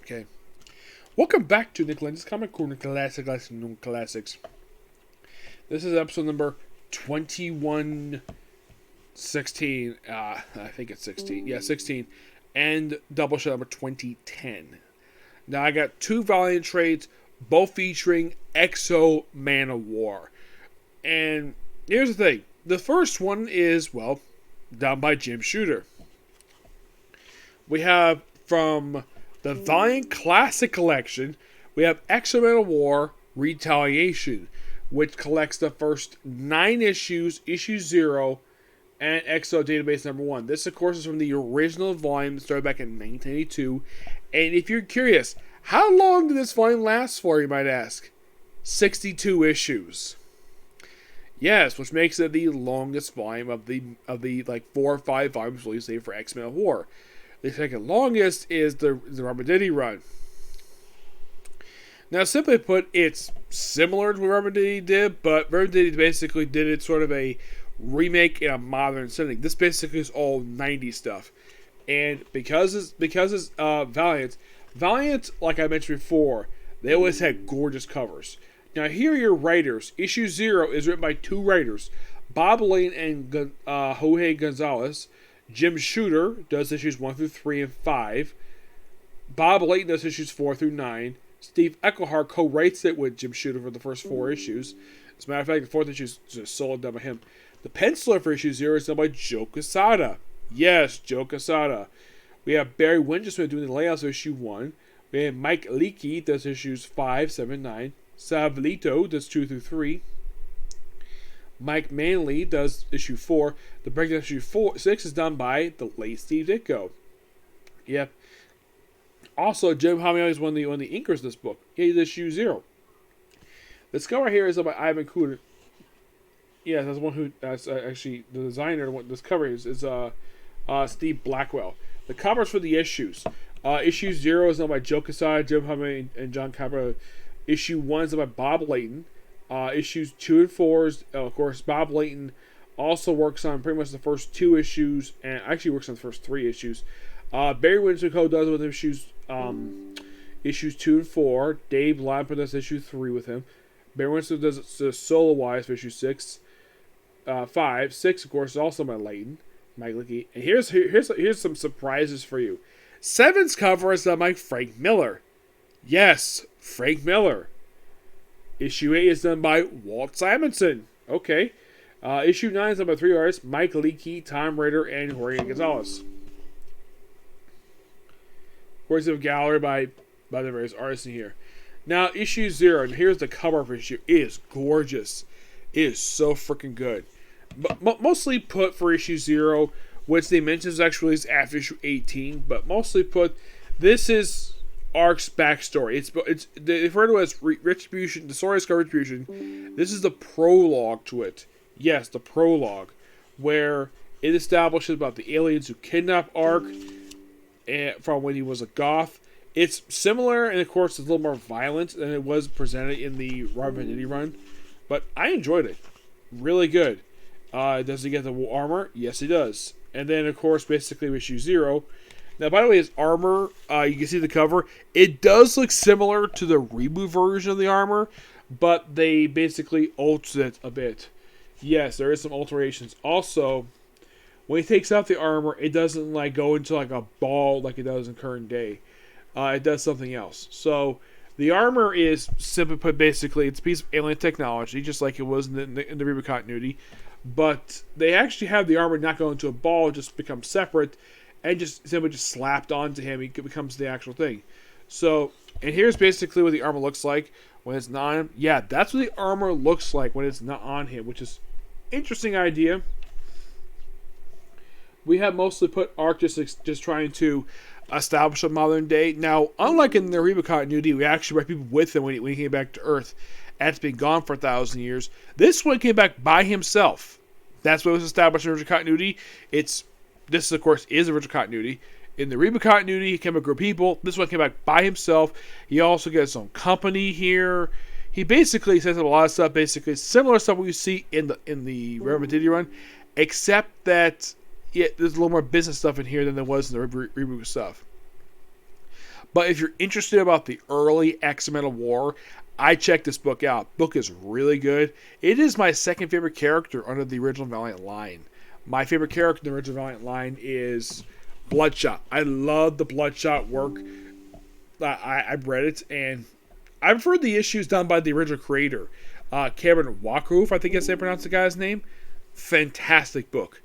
Okay. Welcome back to Nick Lenz's Comic Corner Classics. This is episode number 2116. I think it's 16. Yeah, 16. And Doubleshot number 2010. Now, I got two Valiant trades, both featuring Exo Manowar. And here's the thing. The first one is, well, done by Jim Shooter. We have from the Valiant Classic Collection, we have Exo Manowar Retaliation, which collects the first 9 issues, issue 0, and Exo Database number 1. This, of course, is from the original volume that started back in 1982. And if you're curious, how long did this volume last for, you might ask? 62 issues. Yes, which makes it the longest volume of the like 4 or 5 volumes released for X-Men War. The second longest is the Retribution run. Now, simply put, it's similar to what Retribution did, but Retribution basically did it sort of a remake in a modern setting. This basically is all 90s stuff. And because it's Valiant, like I mentioned before, they always had gorgeous covers. Now, here are your writers. Issue 0 is written by 2 writers, Bob Lane and Jorge Gonzalez. Jim Shooter does issues 1 through 3 and 5. Bob Layton does issues 4 through 9. Steve Eckelhart co-writes it with Jim Shooter for the first 4 issues. As a matter of fact, the 4th issue is just solo done by him. The penciler for issue 0 is done by Joe Quesada. Yes, Joe Quesada. We have Barry Windsor-Smith doing the layouts of issue 1. We have Mike Leakey does issues 5, 7, 9. Savalito does 2 through 3. Mike Manley does issue 4. The breakdown issue 6 is done by the late Steve Ditko. Yep. Also, Jim Hamill is one of the inkers of this book. He did issue 0. This cover here is done by Ivan Cooter. Yeah, that's one who that's actually the designer. What this cover is Steve Blackwell. The covers for the issues. Issue 0 is done by Joe Quesada, Jim Hamill, and John Capra. Issue 1 is done by Bob Layton. Issues 2 and 4, of course, Bob Layton also works on pretty much the first 2 issues, and actually works on the first 3 issues. Barry Windsor does with issues 2 and 4. Dave Lamper does issue 3 with him. Barry Windsor does solo-wise for issue 6. 5. 6, of course, is also by Layton. Mike Lickey. And here's some surprises for you. 7's cover is done by Frank Miller. Yes, Frank Miller. Issue 8 is done by Walt Simonson. Okay. Issue 9 is done by 3 artists, Mike Leakey, Tom Ritter, and Jorge Gonzalez. Of course, we have a gallery by the various artists in here. Now, issue 0, and here's the cover for issue. It is gorgeous. It is so freaking good. But mostly put for issue 0, which they mentioned is actually released after issue 18, but mostly put, this is Ark's backstory. It's they refer to it as Retribution. The story is called Retribution. This is the prologue to it. Yes, the prologue, where it establishes about the aliens who kidnapped Ark from when he was a goth. It's similar, and of course, it's a little more violent than it was presented in the Retribution run. But I enjoyed it. Really good. Does he get the armor? Yes, he does. And then, of course, basically issue 0. Now, by the way, his armor, you can see the cover. It does look similar to the reboot version of the armor, but they basically altered it a bit. Yes, there is some alterations. Also, when he takes out the armor, it doesn't like go into like a ball like it does in current day. It does something else. So, the armor is, simply put, basically, it's a piece of alien technology, just like it was in the reboot continuity. But they actually have the armor not go into a ball, just become separate, and just simply slapped onto him. It becomes the actual thing. So, and here's basically what the armor looks like when it's not on him. Yeah, that's what the armor looks like when it's not on him, which is interesting idea. We have mostly put Ark just trying to establish a modern day. Now, unlike in the reboot continuity, we actually brought people with him when he came back to Earth after being gone for 1,000 years. This one came back by himself. That's what was established in the original continuity. This, of course, is the original continuity. In the reboot continuity, he came back with a group of people. This one came back by himself. He also gets his own company here. He basically says a lot of stuff, basically similar stuff we see in the Retribution run, except that there's a little more business stuff in here than there was in the reboot stuff. But if you're interested about the early X-Men of War, I checked this book out. Book is really good. It is my second favorite character under the original Valiant line. My favorite character in the original Valiant line is Bloodshot. I love the Bloodshot work. I've read it, and I've heard the issues done by the original creator, Cameron Walkroof, I think that's how you pronounce the guy's name. Fantastic book.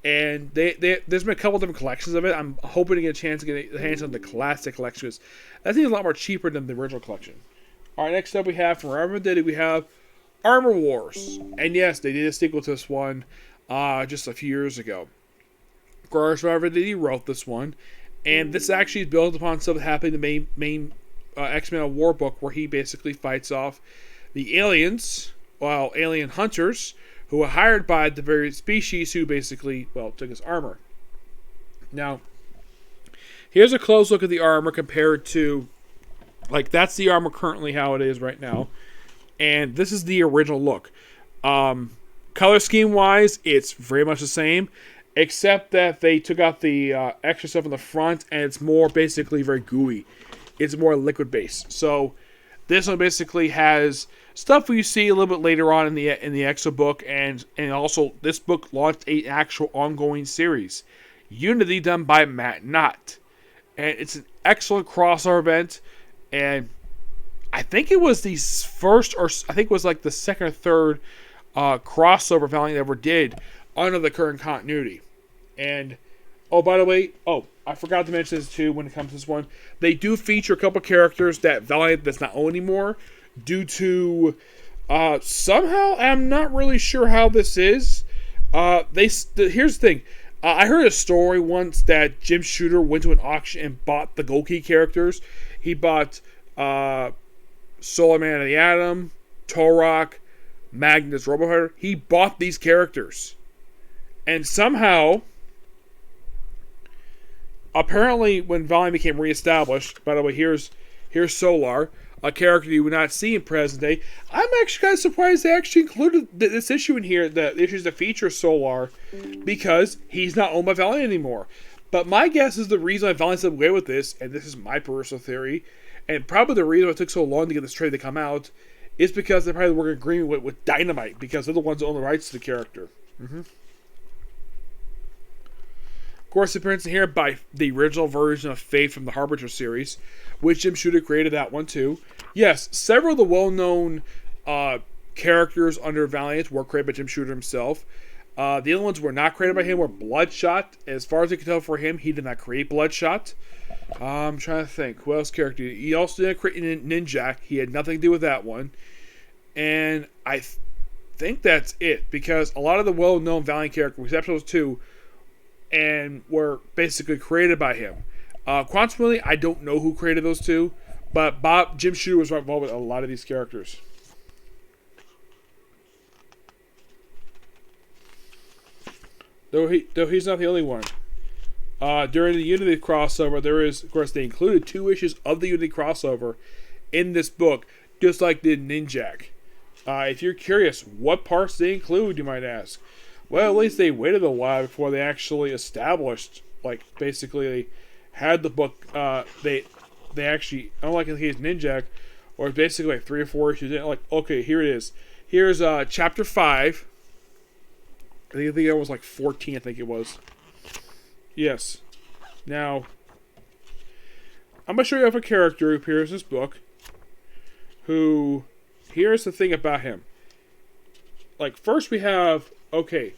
And there's been a couple different collections of it. I'm hoping to get a chance to get the hands on the classic collection, because that thing is a lot more cheaper than the original collection. Alright, next up we have, from Armor Diddy, we have Armor Wars. And yes, they did a sequel to this one just a few years ago. Of course, Armor Diddy wrote this one. And this actually is built upon something happening in the main X-Men of War book, where he basically fights off the aliens, alien hunters, who were hired by the various species who basically, took his armor. Now, here's a close look at the armor compared to, that's the armor currently how it is right now. And this is the original look. Color scheme-wise, it's very much the same, except that they took out the extra stuff on the front, and it's more basically very gooey. It's more liquid-based. So, this one basically has stuff you see a little bit later on in the Exo book, and also this book launched an actual ongoing series, Unity, done by Matt Knott, and it's an excellent crossover event. And I think it was the first, or I think it was the second or third crossover Valiant ever did under the current continuity. And by the way, I forgot to mention this too when it comes to this one. They do feature a couple characters that Valiant does not own anymore, due to somehow, I'm not really sure how this is. Here's the thing. I heard a story once that Jim Shooter went to an auction and bought the Gold Key characters. He bought Solar Man of the Atom, Torok, Magnus, Robohunter. He bought these characters. And somehow, apparently when Valiant became reestablished, by the way, here's Solar, a character you would not see in present day. I'm actually kind of surprised they actually included this issue in here, the issues that feature Solar, because he's not owned by Valiant anymore. But my guess is the reason why Valiant said away with this, and this is my personal theory, and probably the reason why it took so long to get this trade to come out, is because they probably were in agreement with Dynamite, because they're the ones that own the rights to the character. Of course, appearance in here by the original version of Faith from the Harbinger series, which Jim Shooter created that one too. Yes, several of the well-known characters under Valiant were created by Jim Shooter himself. The other ones were not created by him were Bloodshot. As far as I can tell for him, he did not create Bloodshot. I'm trying to think. Who else character? He also didn't create Ninjak. He had nothing to do with that one. And I think that's it, because a lot of the well-known Valiant characters, except those two, and were basically created by him. Quantumly, I don't know who created those two, but Jim Shooter was involved with a lot of these characters. Though he's not the only one. During the Unity crossover, of course, they included 2 issues of the Unity crossover in this book, just like did Ninjak. If you're curious, what parts they include, you might ask. Well, at least they waited a while before they actually established, basically had the book, they actually, unlike in the case of Ninjak, or basically 3 or 4 issues in, okay, here it is. Here's chapter 5. I think it was 14, I think it was. Yes. Now, I'm going to show you off a character who appears in this book, who, here's the thing about him. First we have, okay,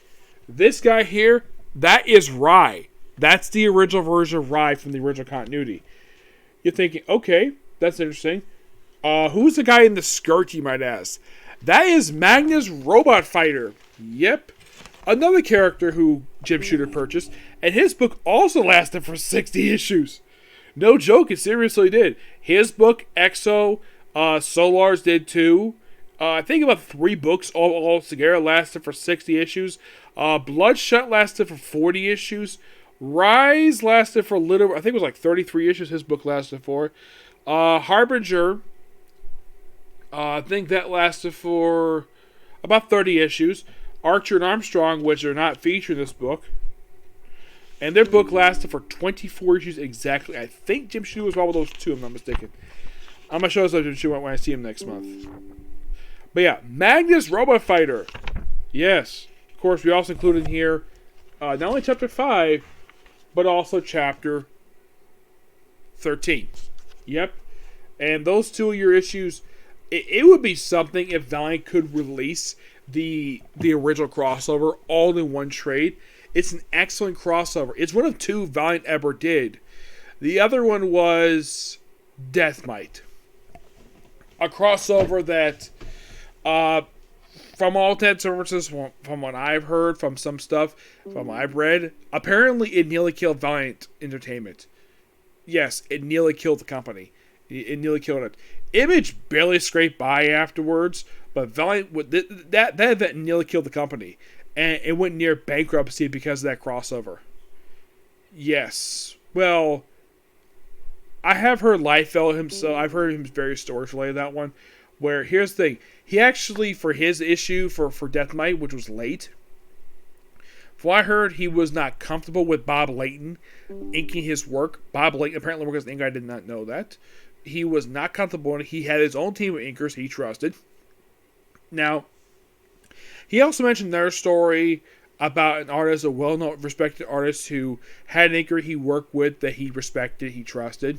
this guy here, that is Rai. That's the original version of Rai from the original continuity. You're thinking, okay, that's interesting. Who's the guy in the skirt, you might ask? That is Magnus Robot Fighter. Yep. Another character who Jim Shooter purchased, and his book also lasted for 60 issues. No joke, it seriously did. His book, Exo, Solar's did too. I think about 3 books all together lasted for 60 issues. Bloodshot lasted for 40 issues. Rise lasted for a little, I think it was 33 issues his book lasted for. Harbinger, I think that lasted for about 30 issues. Archer and Armstrong, which are not featured in this book, And their book lasted for 24 issues exactly. I think Jim Shue was one of those two, if I'm not mistaken. I'm going to show us Jim Shue when I see him next month. But yeah, Magnus Robot Fighter. Yes. Of course, we also included in here not only Chapter 5, but also Chapter 13. Yep. And those 2 of your issues, it would be something if Valiant could release the original crossover all in one trade. It's an excellent crossover. It's one of 2 Valiant ever did. The other one was Death Might. A crossover that, from all intents and purposes, from what I've heard, from some stuff, from what I've read, apparently it nearly killed Valiant Entertainment. Yes, it nearly killed the company. It nearly killed it. Image barely scraped by afterwards, but Valiant, that event nearly killed the company. And it went near bankruptcy because of that crossover. Yes. Well, I have heard Liefeld himself. I've heard him various stories related to that one. Where, here's the thing. He actually, for his issue for Death Might, which was late, from what I heard, he was not comfortable with Bob Layton inking his work. Bob Layton apparently works as an inker. I did not know that. He was not comfortable. He had his own team of inkers he trusted. Now, he also mentioned their story about an artist, a well-known, respected artist who had an inker he worked with that he respected, he trusted.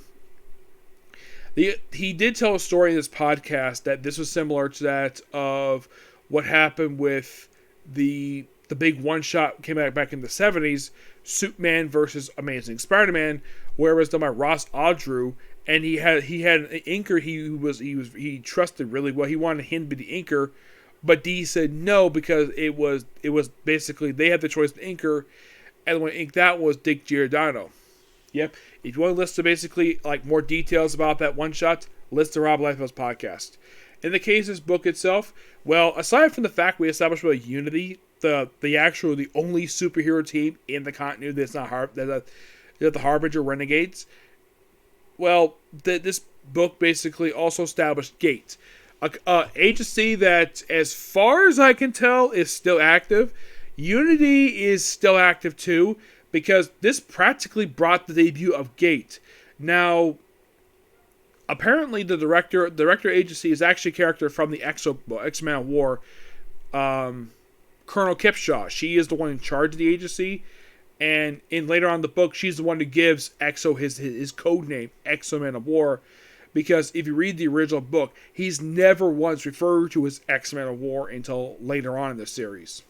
He did tell a story in this podcast that this was similar to that of what happened with the big one-shot came out back in the 70s, Superman versus Amazing Spider-Man, where it was done by Ross Audru, and he had an inker he trusted really well. He wanted him to be the inker, but D said no because it was basically they had the choice of inker, and the one inked that was Dick Giordano. Yep. If you want to listen to basically like more details about that one shot, listen to Rob Liefeld's podcast. In the case of this book itself, well, aside from the fact we established with Unity, the only superhero team in the continuity that's not the Harbinger Renegades. Well, this book basically also established Gate, a agency that, as far as I can tell, is still active. Unity is still active too, because this practically brought the debut of Gate. Now, apparently the director agency is actually a character from the Manowar, Colonel Kipshaw. She is the one in charge of the agency, and later on in the book, she's the one who gives Exo his code name, Exo Manowar, because if you read the original book, he's never once referred to as X-Manowar until later on in the series.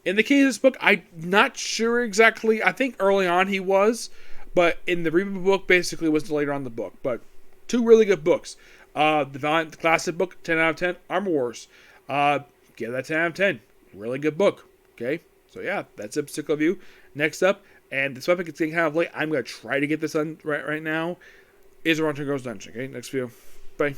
In the case of this book, I'm not sure exactly. I think early on he was, but in the reboot book, basically was later on in the book. But 2 really good books. The Valiant classic book, 10 out of 10. Armor Wars. Give that 10 out of 10. Really good book. Okay? So yeah, that's a particular view. Next up, and this weapon gets getting kind of late. I'm going to try to get this done right now. Is Around Turn Girls Dungeon. Okay? Next view. Bye.